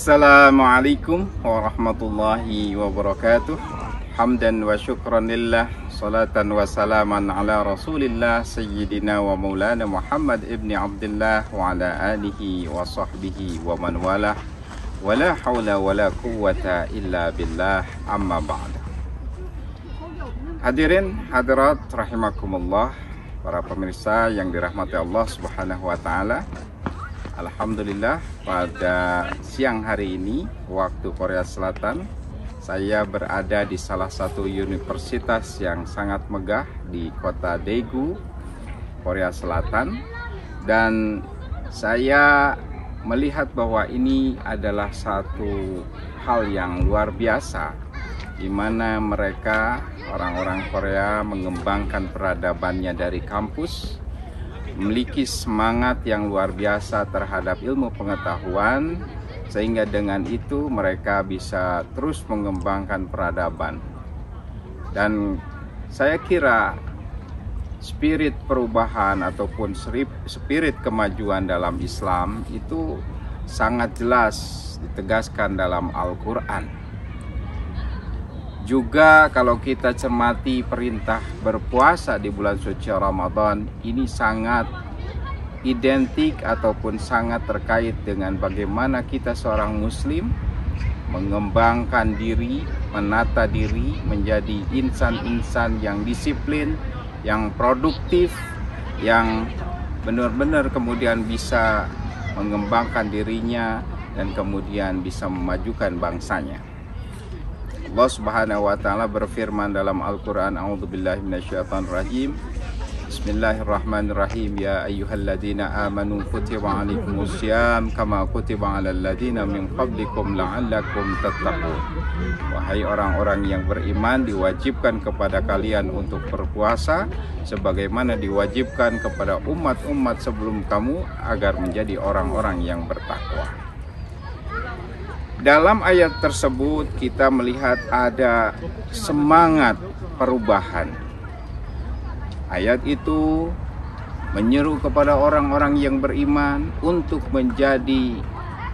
Assalamualaikum warahmatullahi wabarakatuh. Hamdan wa syukran lillah, salatan wa salaman ala rasulillah sayyidina wa maulana Muhammad ibni Abdullah wa ala alihi wa sahbihi wa man walah, wa la hawla wa la quwwata illa billah, amma ba'd. Hadirin hadirat rahimakumullah, para pemirsa yang dirahmati Allah subhanahu wa ta'ala. Alhamdulillah, pada siang hari ini waktu Korea Selatan, saya berada di salah satu universitas yang sangat megah di kota Daegu, Korea Selatan. Dan saya melihat bahwa ini adalah satu hal yang luar biasa, di mana mereka, orang-orang Korea, mengembangkan peradabannya dari kampus, memiliki semangat yang luar biasa terhadap ilmu pengetahuan, sehingga dengan itu mereka bisa terus mengembangkan peradaban. Dan saya kira spirit perubahan ataupun spirit kemajuan dalam Islam itu sangat jelas ditegaskan dalam Al-Quran. Juga kalau kita cermati perintah berpuasa di bulan suci Ramadan, ini sangat identik ataupun sangat terkait dengan bagaimana kita seorang muslim mengembangkan diri, menata diri menjadi insan-insan yang disiplin, yang produktif, yang benar-benar kemudian bisa mengembangkan dirinya dan kemudian bisa memajukan bangsanya. Allah Subhanahu wa taala berfirman dalam Al-Qur'an, A'udzubillahi minasyaitonirrajim. Bismillahirrahmanirrahim. Ya ayyuhalladzina amanu kutiba 'alaikumusiyam kama kutiba 'alal ladzina min qablikum la'allakum tattaqun. Wahai orang-orang yang beriman, diwajibkan kepada kalian untuk berpuasa sebagaimana diwajibkan kepada umat-umat sebelum kamu agar menjadi orang-orang yang bertakwa. Dalam ayat tersebut kita melihat ada semangat perubahan. Ayat itu menyeru kepada orang-orang yang beriman untuk menjadi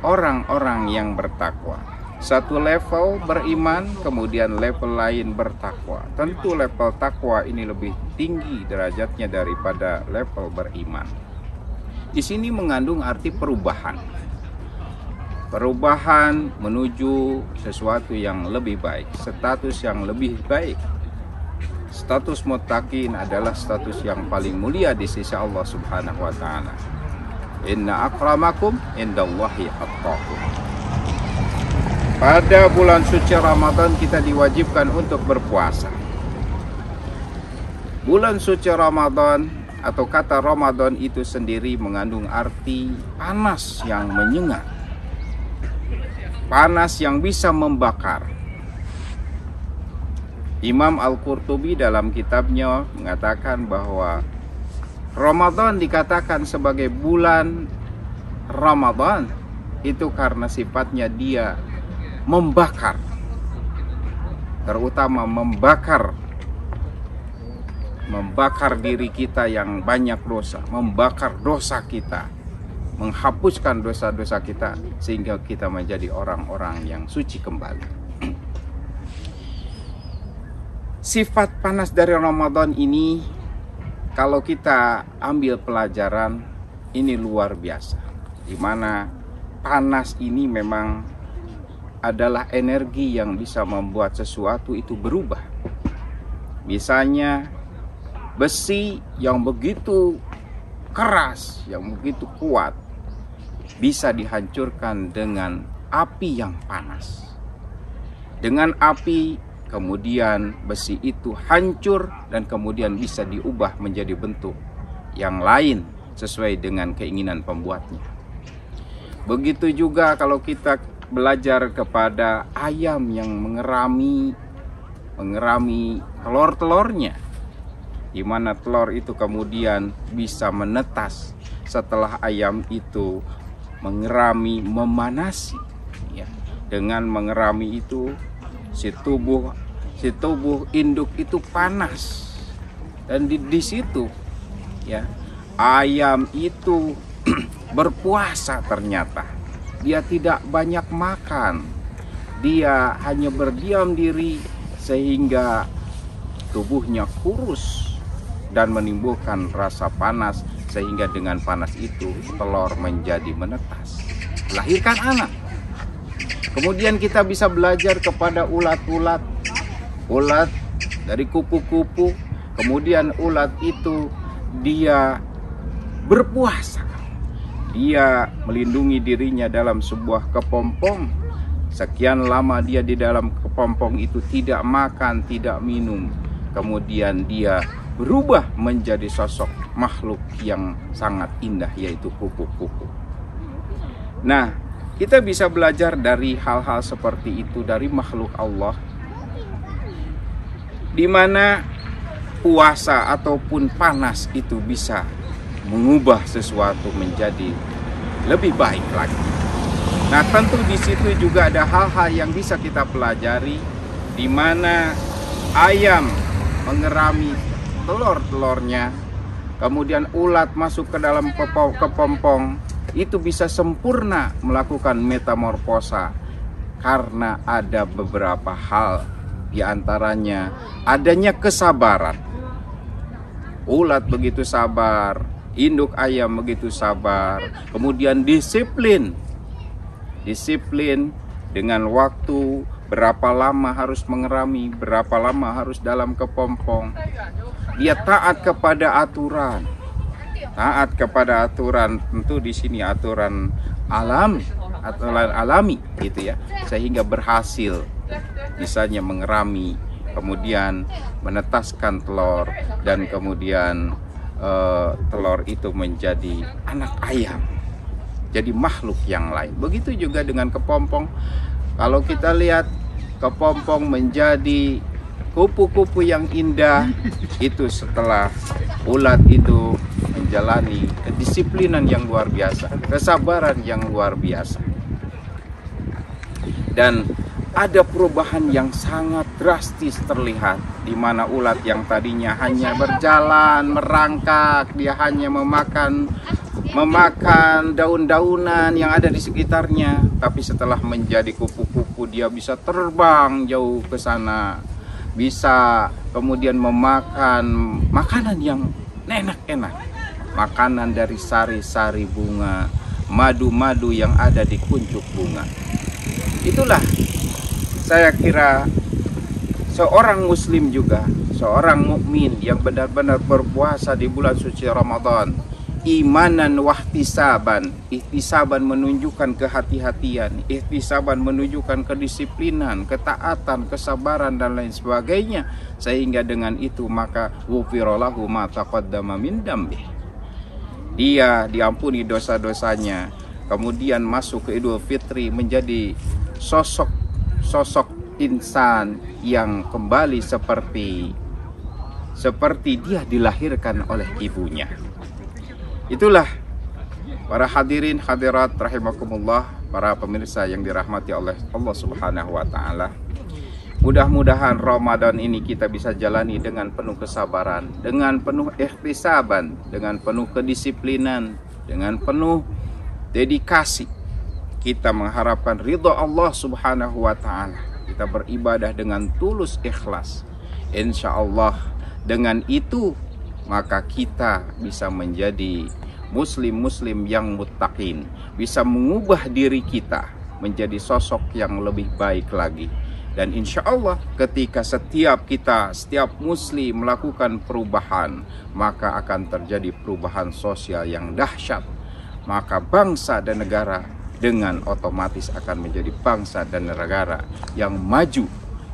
orang-orang yang bertakwa. Satu level beriman, kemudian level lain bertakwa. Tentu level takwa ini lebih tinggi derajatnya daripada level beriman. Di sini mengandung arti perubahan. Perubahan menuju sesuatu yang lebih baik, status yang lebih baik. Status muttaqin adalah status yang paling mulia di sisi Allah Subhanahu wa taala. Inna akramakum indallahi atqakum. Pada bulan suci Ramadan kita diwajibkan untuk berpuasa. Bulan suci Ramadan atau kata Ramadan itu sendiri mengandung arti panas yang menyengat. Panas yang bisa membakar. Imam Al-Qurtubi dalam kitabnya mengatakan bahwa Ramadan dikatakan sebagai bulan Ramadan itu karena sifatnya dia membakar, terutama membakar diri kita yang banyak dosa, membakar dosa kita, menghapuskan dosa-dosa kita sehingga kita menjadi orang-orang yang suci kembali. Sifat panas dari Ramadan ini, kalau kita ambil pelajaran, ini luar biasa. Di mana panas ini memang adalah energi yang bisa membuat sesuatu itu berubah. Misalnya besi yang begitu keras, yang begitu kuat, bisa dihancurkan dengan api yang panas. Dengan api, kemudian besi itu hancur dan kemudian bisa diubah menjadi bentuk yang lain sesuai dengan keinginan pembuatnya. Begitu juga kalau kita belajar kepada ayam yang mengerami telur-telurnya, di mana telur itu kemudian bisa menetas setelah ayam itu mengerami, memanasi, ya. Dengan mengerami itu si tubuh induk itu panas, dan di situ, ya, ayam itu berpuasa ternyata. dia tidak banyak makan, dia hanya berdiam diri sehingga tubuhnya kurus dan menimbulkan rasa panas, sehingga dengan panas itu telur menjadi menetas, melahirkan anak. Kemudian kita bisa belajar kepada ulat-ulat, ulat dari kupu-kupu. Kemudian ulat itu dia berpuasa, dia melindungi dirinya dalam sebuah kepompong. Sekian lama dia di dalam kepompong itu tidak makan, tidak minum. Kemudian dia berubah menjadi sosok makhluk yang sangat indah, yaitu kupu-kupu. Nah, kita bisa belajar dari hal-hal seperti itu dari makhluk Allah, di mana puasa ataupun panas itu bisa mengubah sesuatu menjadi lebih baik lagi. Nah, tentu di situ juga ada hal-hal yang bisa kita pelajari, di mana ayam mengerami telur-telurnya, kemudian ulat masuk ke dalam kepompong, itu bisa sempurna melakukan metamorfosa karena ada beberapa hal, di antaranya adanya kesabaran. Ulat begitu sabar, induk ayam begitu sabar, kemudian disiplin dengan waktu, berapa lama harus mengerami, berapa lama harus dalam kepompong. Dia taat kepada aturan, tentu di sini aturan alami gitu ya, sehingga berhasil misalnya mengerami, kemudian menetaskan telur, dan kemudian telur itu menjadi anak ayam, jadi makhluk yang lain. Begitu juga dengan kepompong. Kalau kita lihat kepompong menjadi kupu-kupu yang indah, itu setelah ulat itu menjalani kedisiplinan yang luar biasa, kesabaran yang luar biasa. Dan ada perubahan yang sangat drastis terlihat, di mana ulat yang tadinya hanya berjalan, merangkak, dia hanya memakan daun-daunan yang ada di sekitarnya, tapi setelah menjadi kupu-kupu dia bisa terbang jauh ke sana, bisa kemudian memakan makanan yang enak-enak, makanan dari sari-sari bunga, madu-madu yang ada di kuncup bunga. Itulah saya kira seorang muslim juga, seorang mukmin yang benar-benar berpuasa di bulan suci Ramadan, imanan wahtisaban, ihtisaban menunjukkan kehati-hatian, ihtisaban menunjukkan kedisiplinan, ketaatan, kesabaran dan lain sebagainya, sehingga dengan itu maka ghufirallahu ma taqaddama min dambi, dia diampuni dosa-dosanya. Kemudian masuk ke Idul Fitri menjadi sosok insan yang kembali seperti dia dilahirkan oleh ibunya. Itulah para hadirin hadirat rahimakumullah, para pemirsa yang dirahmati oleh Allah Subhanahu wa taala. Mudah-mudahan Ramadan ini kita bisa jalani dengan penuh kesabaran, dengan penuh ihtisaban, dengan penuh kedisiplinan, dengan penuh dedikasi. Kita mengharapkan ridha Allah Subhanahu wa taala. Kita beribadah dengan tulus ikhlas. Insya Allah dengan itu maka kita bisa menjadi muslim-muslim yang muttaqin, bisa mengubah diri kita menjadi sosok yang lebih baik lagi. Dan insya Allah ketika setiap muslim melakukan perubahan, maka akan terjadi perubahan sosial yang dahsyat. Maka bangsa dan negara dengan otomatis akan menjadi bangsa dan negara yang maju,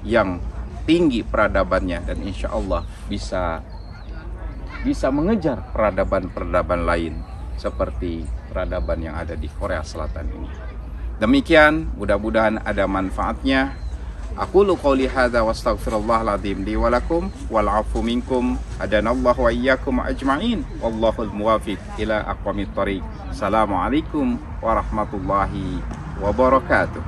yang tinggi peradabannya, dan insya Allah bisa mengejar peradaban-peradaban lain seperti peradaban yang ada di Korea Selatan ini. Demikian, mudah-mudahan ada manfaatnya. Aqulu qouli hadza wastaghfirullahal azim li wa lakum wal 'afu minkum. Hadanallahu wa iyyakum ajma'in. Wallahul muwaffiq ila aqwamit thoriq. Assalamualaikum warahmatullahi wabarakatuh.